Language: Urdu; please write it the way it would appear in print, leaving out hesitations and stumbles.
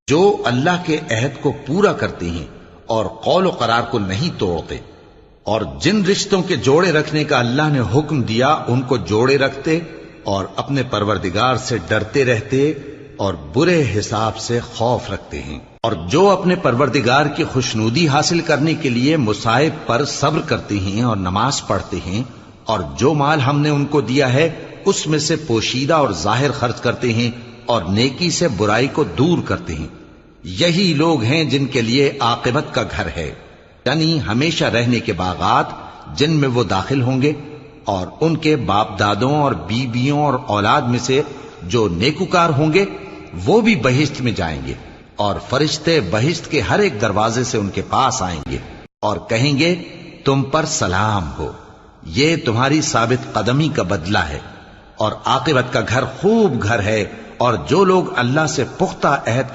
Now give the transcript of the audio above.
جو اللہ کے عہد کو پورا کرتے ہیں اور قول و قرار کو نہیں توڑتے، اور جن رشتوں کے جوڑے رکھنے کا اللہ نے حکم دیا ان کو جوڑے رکھتے اور اپنے پروردگار سے ڈرتے رہتے اور برے حساب سے خوف رکھتے ہیں، اور جو اپنے پروردگار کی خوشنودی حاصل کرنے کے لیے مصائب پر صبر کرتے ہیں اور نماز پڑھتے ہیں، اور جو مال ہم نے ان کو دیا ہے اس میں سے پوشیدہ اور ظاہر خرچ کرتے ہیں اور نیکی سے برائی کو دور کرتے ہیں، یہی لوگ ہیں جن کے لیے عاقبت کا گھر ہے، یعنی ہمیشہ رہنے کے باغات جن میں وہ داخل ہوں گے، اور ان کے باپ دادوں اور بیویوں اور اولاد میں سے جو نیکوکار ہوں گے وہ بھی بہشت میں جائیں گے، اور فرشتے بہشت کے ہر ایک دروازے سے ان کے پاس آئیں گے اور کہیں گے تم پر سلام ہو، یہ تمہاری ثابت قدمی کا بدلہ ہے، اور عاقبت کا گھر خوب گھر ہے، اور جو لوگ اللہ سے پختہ عہد کر